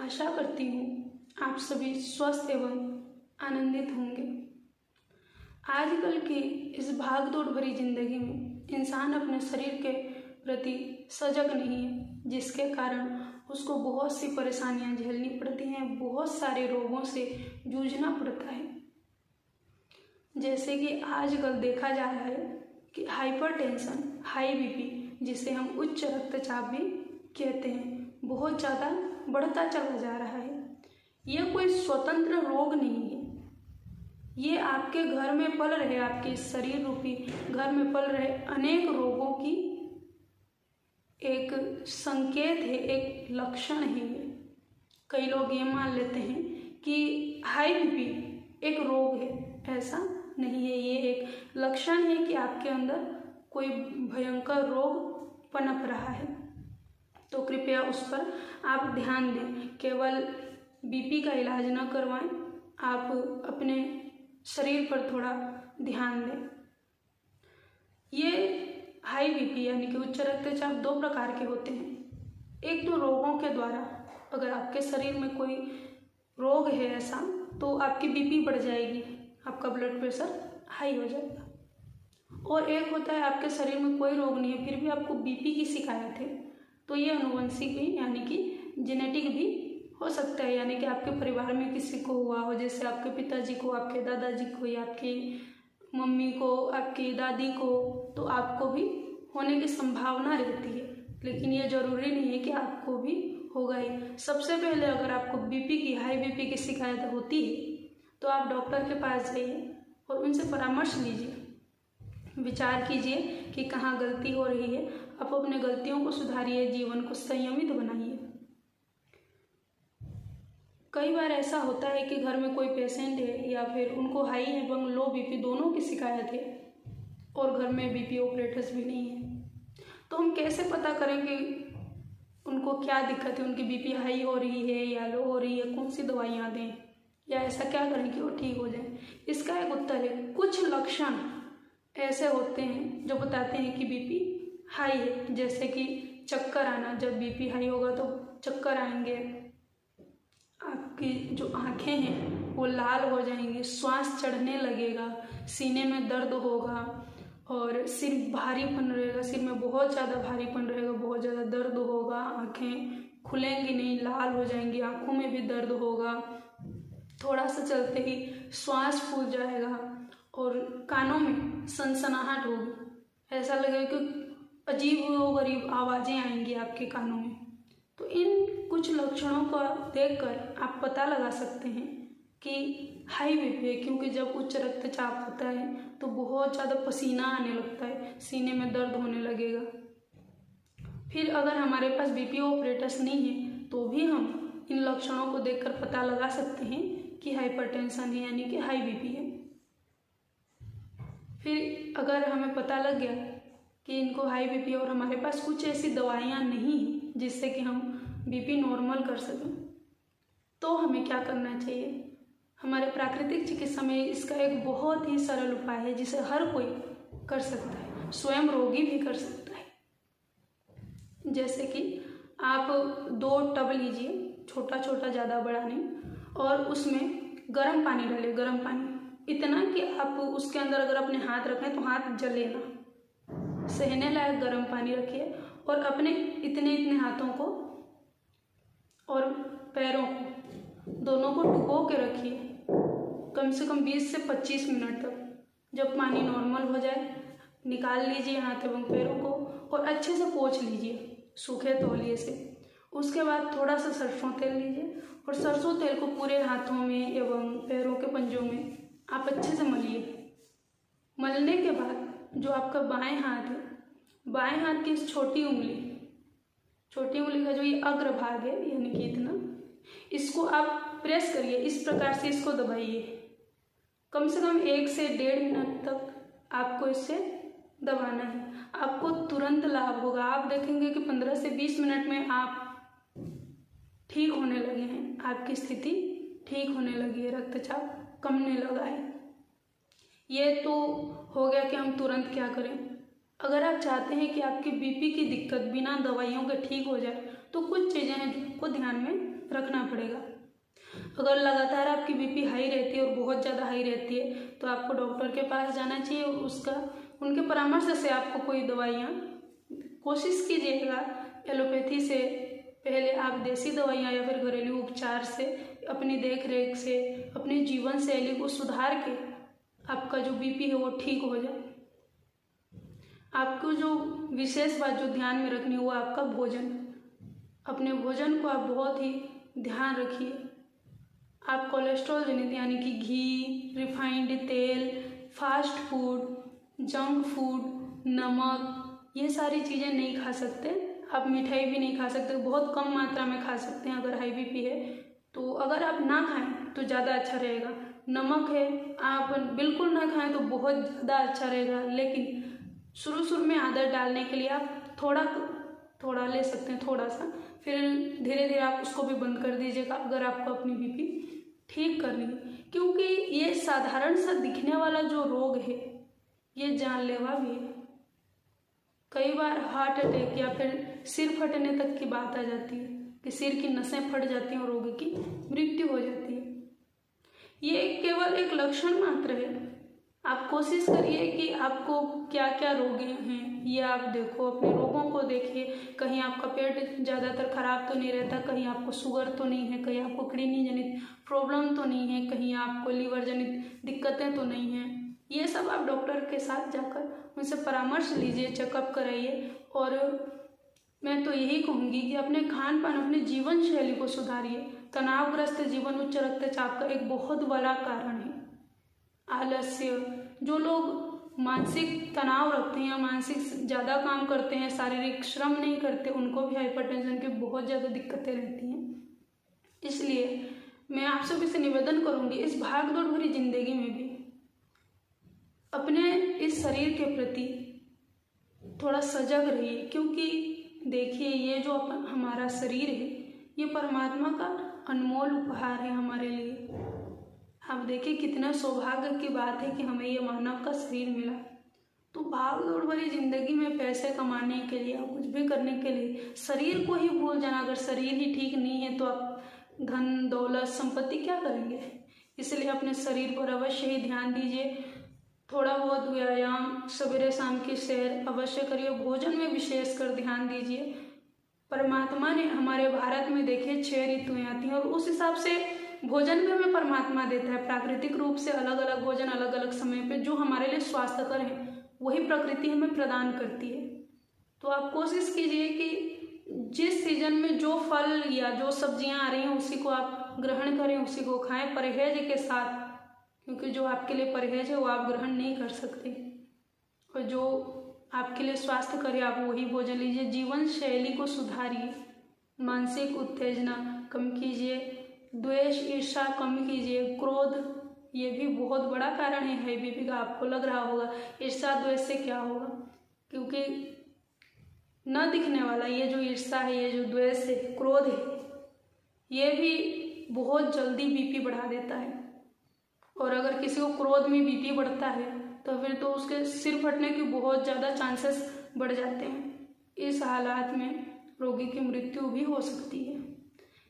आशा करती हूँ आप सभी स्वस्थ एवं आनंदित होंगे। आजकल की इस भागदौड़ भरी जिंदगी में इंसान अपने शरीर के प्रति सजग नहीं है, जिसके कारण उसको बहुत सी परेशानियां झेलनी पड़ती हैं, बहुत सारे रोगों से जूझना पड़ता है। जैसे कि आजकल देखा जा रहा है कि हाइपरटेंशन, हाई बीपी, जिसे हम उच्च रक्तचाप भी कहते हैं, बहुत ज़्यादा बढ़ता चला जा रहा है। यह कोई स्वतंत्र रोग नहीं है, ये आपके घर में पल रहे, आपके शरीर रूपी घर में पल रहे अनेक रोगों की एक संकेत है, एक लक्षण है। ये कई लोग ये मान लेते हैं कि हाई बीपी एक रोग है, ऐसा नहीं है। ये एक लक्षण है कि आपके अंदर कोई भयंकर रोग पनप रहा है। तो कृपया उस पर आप ध्यान दें, केवल बीपी का इलाज न करवाएं, आप अपने शरीर पर थोड़ा ध्यान दें। ये हाई बीपी यानी कि उच्च रक्तचाप दो प्रकार के होते हैं। एक तो रोगों के द्वारा, अगर आपके शरीर में कोई रोग है ऐसा, तो आपकी बीपी बढ़ जाएगी, आपका ब्लड प्रेशर हाई हो जाएगा। और एक होता है आपके शरीर में कोई रोग नहीं है फिर भी आपको बीपी की शिकायत है, तो ये अनुवंशिक भी यानी कि जेनेटिक भी हो सकता है, यानी कि आपके परिवार में किसी को हुआ हो, जैसे आपके पिताजी को, आपके दादाजी को, या आपकी मम्मी को, आपकी दादी को, तो आपको भी होने की संभावना रहती है। लेकिन ये जरूरी नहीं है कि आपको भी होगा ही। सबसे पहले अगर आपको बीपी की, हाई बीपी की शिकायत होती है तो आप डॉक्टर के पास जाइए और उनसे परामर्श लीजिए, विचार कीजिए कि कहाँ गलती हो रही है। आप अपने गलतियों को सुधारिए, जीवन को संयमित बनाइए। कई बार ऐसा होता है कि घर में कोई पेशेंट है या फिर उनको हाई एवं लो बीपी दोनों की शिकायत है और घर में बीपी ऑपरेटर्स भी नहीं है, तो हम कैसे पता करें कि उनको क्या दिक्कत है, उनकी बीपी हाई हो रही है या लो हो रही है, कौन सी दवाइयाँ दें या ऐसा क्या करें कि वो ठीक हो जाए। इसका एक उत्तर है, कुछ लक्षण ऐसे होते हैं जो बताते हैं कि बीपी हाई है, जैसे कि चक्कर आना। जब बीपी हाई होगा तो चक्कर आएंगे, आपकी जो आँखें हैं वो लाल हो जाएंगी, श्वास चढ़ने लगेगा, सीने में दर्द होगा और सिर भारीपन रहेगा, सिर में बहुत ज़्यादा भारीपन रहेगा, बहुत ज़्यादा दर्द होगा, आँखें खुलेंगी नहीं, लाल हो जाएंगी, आँखों में भी दर्द होगा, थोड़ा सा चलते ही श्वास फूल जाएगा और कानों में सनसनाहट होगी, ऐसा लगेगा कि अजीब व गरीब आवाज़ें आएंगी आपके कानों में। तो इन कुछ लक्षणों को देखकर आप पता लगा सकते हैं कि हाई बीपी है, क्योंकि जब उच्च रक्तचाप होता है तो बहुत ज़्यादा पसीना आने लगता है, सीने में दर्द होने लगेगा। फिर अगर हमारे पास बीपी ऑपरेटर्स नहीं है तो भी हम इन लक्षणों को देखकर पता लगा सकते हैं कि हाइपरटेंशन है यानी कि हाई बीपी है। फिर अगर हमें पता लग गया कि इनको हाई बीपी और हमारे पास कुछ ऐसी दवाइयाँ नहीं हैं जिससे कि हम बीपी नॉर्मल कर सकें, तो हमें क्या करना चाहिए। हमारे प्राकृतिक चिकित्सा में इसका एक बहुत ही सरल उपाय है जिसे हर कोई कर सकता है, स्वयं रोगी भी कर सकता है। जैसे कि आप 2 टब लीजिए, छोटा छोटा, ज़्यादा बड़ा नहीं, और उसमें गर्म पानी डालिए, गर्म पानी इतना कि आप उसके अंदर अगर अपने हाथ रखें तो हाथ जले ना, सहने लायक गर्म पानी रखिए और अपने इतने इतने हाथों को और पैरों को दोनों को डुबो के रखिए कम से कम 20 से 25 मिनट तक। जब पानी नॉर्मल हो जाए निकाल लीजिए हाथ एवं पैरों को और अच्छे से पोंछ लीजिए सूखे तौलिए से। उसके बाद थोड़ा सा सरसों तेल लीजिए और सरसों तेल को पूरे हाथों में एवं पैरों के पंजों में आप अच्छे से मलिए। मलने के बाद जो आपका बाएं हाथ है, बाएं हाथ की इस छोटी उंगली का जो ये अग्र भाग है यानी कि इतना, इसको आप प्रेस करिए, इस प्रकार से इसको दबाइए। कम से कम 1 से 1.5 मिनट तक आपको इसे दबाना है। आपको तुरंत लाभ होगा, आप देखेंगे कि 15 से 20 मिनट में आप ठीक होने लगे हैं, आपकी स्थिति ठीक होने लगी है, रक्तचाप कमने लगा है। ये तो हो गया कि हम तुरंत क्या करें। अगर आप चाहते हैं कि आपकी बीपी की दिक्कत बिना दवाइयों के ठीक हो जाए तो कुछ चीज़ें हैं जिनको ध्यान में रखना पड़ेगा। अगर लगातार आपकी बीपी हाई रहती है और बहुत ज़्यादा हाई रहती है तो आपको डॉक्टर के पास जाना चाहिए और उनके परामर्श से आपको कोई दवाइयाँ, कोशिश कीजिएगा एलोपैथी से पहले आप देसी दवाइयाँ या फिर घरेलू उपचार से, अपनी देख रेख से, अपनी जीवन शैली को सुधार के आपका जो बीपी है वो ठीक हो जाए। आपको जो विशेष बात जो ध्यान में रखनी है वो आपका भोजन। अपने भोजन को आप बहुत ही ध्यान रखिए। आप कोलेस्ट्रॉल जनित यानी कि घी, रिफाइंड तेल, फास्ट फूड, जंक फूड, नमक, ये सारी चीज़ें नहीं खा सकते। आप मिठाई भी नहीं खा सकते, बहुत कम मात्रा में खा सकते हैं अगर हाई बीपी है तो। अगर आप ना खाएं तो ज़्यादा अच्छा रहेगा। नमक है आप बिल्कुल ना खाएं तो बहुत ज़्यादा अच्छा रहेगा, लेकिन शुरू में आदत डालने के लिए आप थोड़ा ले सकते हैं, थोड़ा सा, फिर धीरे धीरे आप उसको भी बंद कर दीजिएगा अगर आपको अपनी बीपी ठीक करनी है। क्योंकि ये साधारण सा दिखने वाला जो रोग है ये जानलेवा भी है। कई बार हार्ट अटैक या फिर सिर फटने तक की बात आ जाती है कि सिर की नसें फट जाती हैं और रोगी की मृत्यु हो जाती है। ये केवल एक लक्षण मात्र है। आप कोशिश करिए कि आपको क्या क्या रोग हैं ये आप देखो, अपने रोगों को देखिए। कहीं आपका पेट ज़्यादातर खराब तो नहीं रहता, कहीं आपको शुगर तो नहीं है, कहीं आपको किडनी जनित प्रॉब्लम तो नहीं है, कहीं आपको लीवर जनित दिक्कतें तो नहीं हैं। ये सब आप डॉक्टर के साथ जाकर उनसे परामर्श लीजिए, चेकअप कराइए। और मैं तो यही कहूँगी कि अपने खान पान, अपने जीवन शैली को सुधारिए। तनावग्रस्त जीवन उच्च रक्तचाप का एक बहुत बड़ा कारण है। आलस्य, जो लोग मानसिक तनाव रखते हैं या मानसिक ज़्यादा काम करते हैं, शारीरिक श्रम नहीं करते, उनको भी हाइपरटेंशन की बहुत ज़्यादा दिक्कतें रहती हैं। इसलिए मैं आप सभी से निवेदन करूँगी, इस भाग दौड़ भरी जिंदगी में भी अपने इस शरीर के प्रति थोड़ा सजग रहिए। क्योंकि देखिए ये जो हमारा शरीर है ये परमात्मा का अनमोल उपहार है हमारे लिए। आप देखिए कितना सौभाग्य की बात है कि हमें ये मानव का शरीर मिला। तो भाग दौड़ भरी जिंदगी में पैसे कमाने के लिए, कुछ भी करने के लिए शरीर को ही भूल जाना। अगर शरीर ही ठीक नहीं है तो आप धन दौलत संपत्ति क्या करेंगे। इसलिए अपने शरीर पर अवश्य ही ध्यान दीजिए। थोड़ा बहुत व्यायाम, सवेरे शाम की सैर अवश्य करिए। भोजन में विशेष कर ध्यान दीजिए। परमात्मा ने हमारे भारत में देखिए 6 ऋतुएं आती हैं और उस हिसाब से भोजन भी हमें परमात्मा देता है। प्राकृतिक रूप से अलग अलग भोजन अलग अलग समय पे जो हमारे लिए स्वास्थ्यकर है वही प्रकृति हमें प्रदान करती है। तो आप कोशिश कीजिए कि जिस सीजन में जो फल या जो सब्जियां आ रही हैं उसी को आप ग्रहण करें, उसी को खाएं परहेज के साथ। क्योंकि जो आपके लिए परहेज है वो आप ग्रहण नहीं कर सकते, और जो आपके लिए स्वास्थ्य करे आप वही भोजन लीजिए। जीवन शैली को सुधारिए, मानसिक उत्तेजना कम कीजिए, द्वेष ईर्ष्या कम कीजिए, क्रोध ये भी बहुत बड़ा कारण है हाई बीपी का। आपको लग रहा होगा ईर्ष्या द्वेष से क्या होगा, क्योंकि न दिखने वाला ये जो ईर्ष्या है, ये जो द्वेष है, क्रोध है, ये भी बहुत जल्दी बीपी बढ़ा देता है। और अगर किसी को क्रोध में बीपी बढ़ता है तो फिर तो उसके सिर फटने की बहुत ज़्यादा चांसेस बढ़ जाते हैं। इस हालात में रोगी की मृत्यु भी हो सकती है।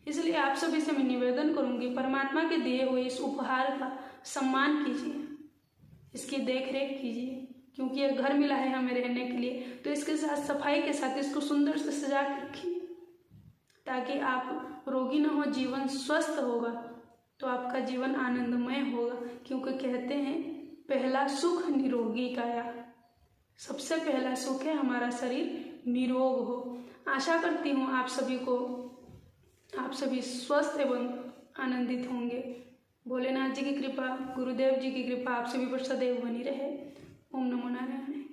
इसलिए आप सभी से मैं निवेदन करूंगी, परमात्मा के दिए हुए इस उपहार का सम्मान कीजिए, इसकी देख रेख कीजिए। क्योंकि यह घर मिला है हमें रहने के लिए, तो इसके साथ सफाई के साथ इसको सुंदर से सजा के रखिए ताकि आप रोगी न हो, जीवन स्वस्थ होगा तो आपका जीवन आनंदमय होगा। क्योंकि कहते हैं पहला सुख निरोगी काया, सबसे पहला सुख है हमारा शरीर निरोग हो। आशा करती हूँ आप सभी स्वस्थ एवं आनंदित होंगे। भोलेनाथ जी की कृपा, गुरुदेव जी की कृपा आप सभी पर सदैव बनी रहे। ओम नमो नारायण।